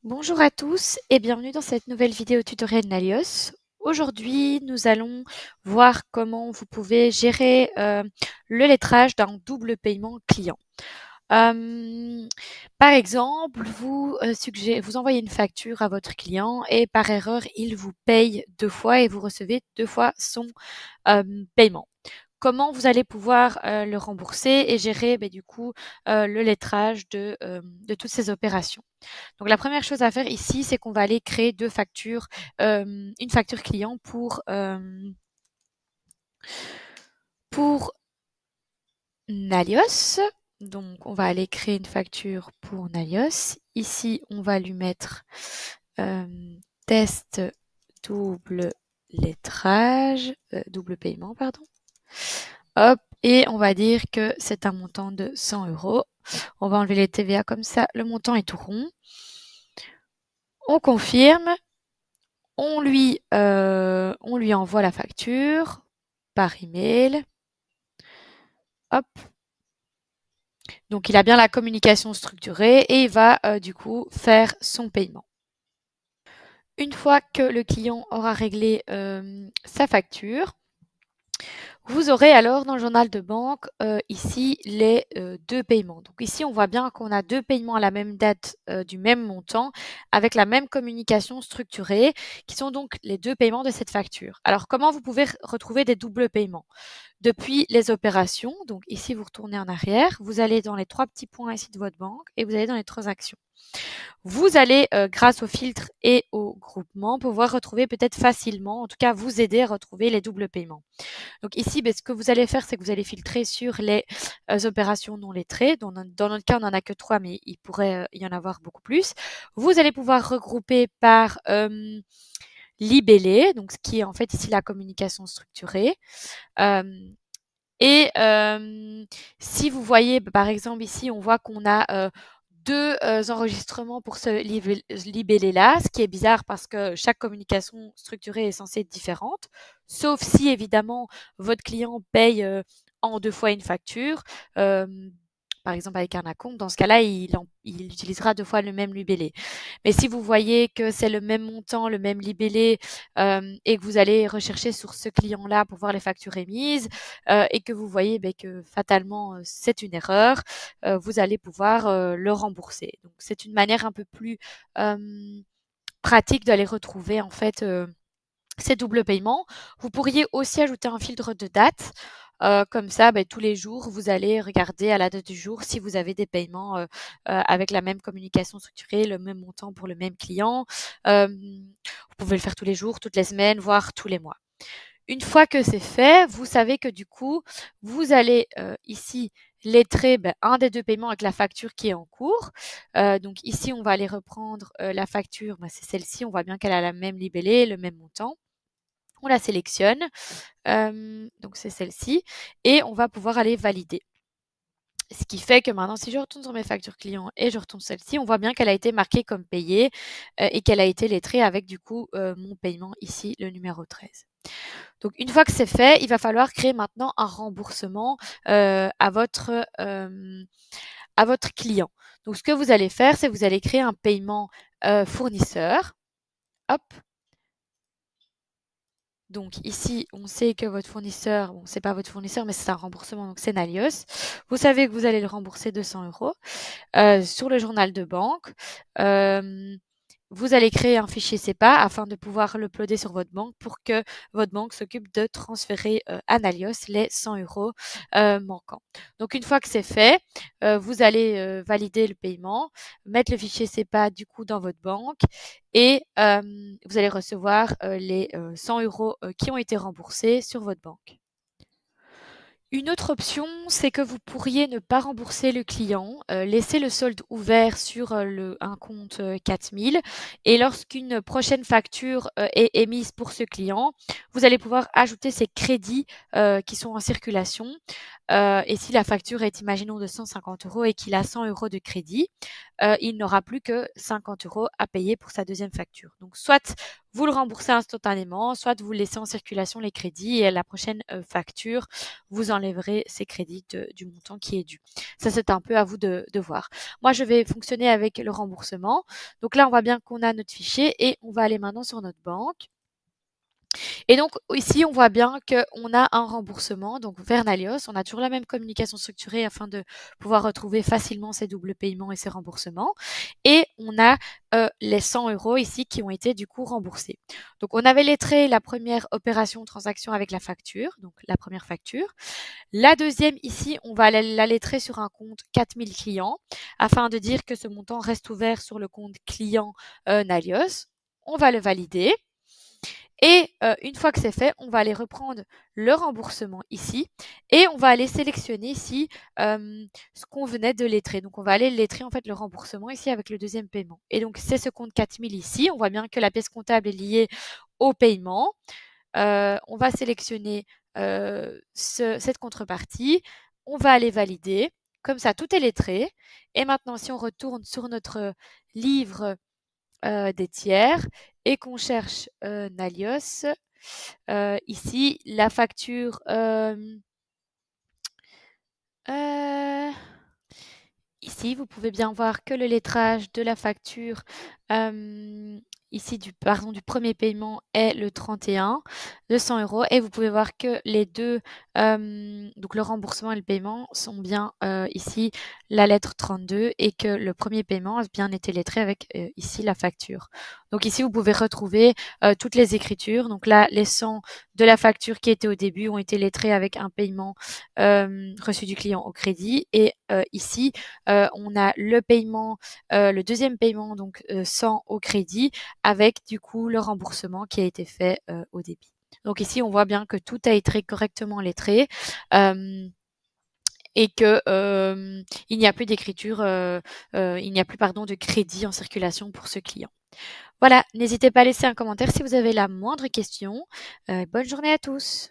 Bonjour à tous et bienvenue dans cette nouvelle vidéo tutoriel Nalios. Aujourd'hui, nous allons voir comment vous pouvez gérer le lettrage d'un double paiement client. Par exemple, vous envoyez une facture à votre client et par erreur, il vous paye 2 fois et vous recevez 2 fois son paiement. Comment vous allez pouvoir le rembourser et gérer du coup le lettrage de toutes ces opérations. Donc la première chose à faire ici, c'est qu'on va aller créer deux factures, une facture client pour Nalios. Donc on va aller créer une facture pour Nalios. Ici, on va lui mettre test double lettrage, double paiement, pardon. Hop, et on va dire que c'est un montant de 100 €. On va enlever les TVA comme ça, le montant est tout rond. On confirme. On lui envoie la facture par email. Hop. Donc il a bien la communication structurée et il va du coup faire son paiement. Une fois que le client aura réglé sa facture, vous aurez alors dans le journal de banque ici les deux paiements. Donc ici, on voit bien qu'on a deux paiements à la même date du même montant avec la même communication structurée qui sont donc les deux paiements de cette facture. Alors comment vous pouvez retrouver des doubles paiements? Depuis les opérations, donc ici vous retournez en arrière, vous allez dans les trois petits points ici de votre banque et vous allez dans les transactions. Vous allez, grâce au filtre et au groupement, pouvoir retrouver peut-être facilement, en tout cas vous aider à retrouver les doubles paiements. Donc ici, ce que vous allez faire, c'est que vous allez filtrer sur les opérations non lettrées. Dans notre cas, on n'en a que 3, mais il pourrait y en avoir beaucoup plus. Vous allez pouvoir regrouper par libellé, donc ce qui est en fait ici la communication structurée. Et si vous voyez, par exemple, ici, on voit qu'on a deux enregistrements pour ce libellé-là, ce qui est bizarre parce que chaque communication structurée est censée être différente, sauf si, évidemment, votre client paye en deux fois une facture. Par exemple avec un acompte, dans ce cas-là, il utilisera deux fois le même libellé. Mais si vous voyez que c'est le même montant, le même libellé, et que vous allez rechercher sur ce client-là pour voir les factures émises, et que vous voyez que fatalement c'est une erreur, vous allez pouvoir le rembourser. Donc c'est une manière un peu plus pratique d'aller retrouver en fait ces doubles paiements. Vous pourriez aussi ajouter un filtre de date. Comme ça, tous les jours, vous allez regarder à la date du jour si vous avez des paiements avec la même communication structurée, le même montant pour le même client. Vous pouvez le faire tous les jours, toutes les semaines, voire tous les mois. Une fois que c'est fait, vous savez que du coup, vous allez ici lettrer un des deux paiements avec la facture qui est en cours. Donc ici, on va aller reprendre la facture, c'est celle-ci. On voit bien qu'elle a la même libellée, le même montant. On la sélectionne, donc c'est celle-ci, et on va pouvoir aller valider. Ce qui fait que maintenant, si je retourne sur mes factures clients et je retourne celle-ci, on voit bien qu'elle a été marquée comme payée et qu'elle a été lettrée avec du coup mon paiement ici, le numéro 13. Donc une fois que c'est fait, il va falloir créer maintenant un remboursement à votre client. Donc ce que vous allez faire, c'est que vous allez créer un paiement fournisseur. Hop. Donc ici, on sait que votre fournisseur, bon, c'est pas votre fournisseur, mais c'est un remboursement, donc c'est Nalios. Vous savez que vous allez le rembourser 200 € sur le journal de banque. Vous allez créer un fichier SEPA afin de pouvoir l'uploader sur votre banque pour que votre banque s'occupe de transférer à Nalios les 100 € manquants. Donc une fois que c'est fait, vous allez valider le paiement, mettre le fichier SEPA du coup dans votre banque et vous allez recevoir les 100 € qui ont été remboursés sur votre banque. Une autre option, c'est que vous pourriez ne pas rembourser le client, laisser le solde ouvert sur un compte 4000 et lorsqu'une prochaine facture est émise pour ce client, vous allez pouvoir ajouter ces crédits qui sont en circulation Et si la facture est, imaginons, de 150 € et qu'il a 100 € de crédit, il n'aura plus que 50 € à payer pour sa deuxième facture. Donc, soit vous le remboursez instantanément, soit vous laissez en circulation les crédits et à la prochaine facture, vous enlèverez ces crédits du montant qui est dû. Ça, c'est un peu à vous de voir. Moi, je vais fonctionner avec le remboursement. Donc là, on voit bien qu'on a notre fichier et on va aller maintenant sur notre banque. Et donc ici, on voit bien qu'on a un remboursement donc vers Nalios. On a toujours la même communication structurée afin de pouvoir retrouver facilement ces doubles paiements et ces remboursements. Et on a les 100 € ici qui ont été du coup remboursés. Donc on avait lettré la première opération transaction avec la facture, donc la première facture. La deuxième ici, on va la lettrer sur un compte 4000 clients afin de dire que ce montant reste ouvert sur le compte client Nalios. On va le valider. Et une fois que c'est fait, on va aller reprendre le remboursement ici et on va aller sélectionner ici ce qu'on venait de lettrer. Donc, on va aller lettrer en fait le remboursement ici avec le deuxième paiement. Et donc, c'est ce compte 4000 ici. On voit bien que la pièce comptable est liée au paiement. On va sélectionner cette contrepartie. On va aller valider. Comme ça, tout est lettré. Et maintenant, si on retourne sur notre livre des tiers et qu'on cherche Nalios, ici, la facture ici, vous pouvez bien voir que le lettrage de la facture ici du premier paiement est le 31 de 100 € et vous pouvez voir que les deux, donc le remboursement et le paiement sont bien ici la lettre 32 et que le premier paiement a bien été lettré avec ici la facture. Donc ici, vous pouvez retrouver toutes les écritures. Donc là, les 100 de la facture qui était au début ont été lettrés avec un paiement reçu du client au crédit et ici, on a le paiement, le deuxième paiement, donc 100 au crédit, avec du coup le remboursement qui a été fait au débit. Donc ici, on voit bien que tout a été correctement lettré et que il n'y a plus d'écriture, il n'y a plus pardon de crédit en circulation pour ce client. Voilà, n'hésitez pas à laisser un commentaire si vous avez la moindre question. Bonne journée à tous.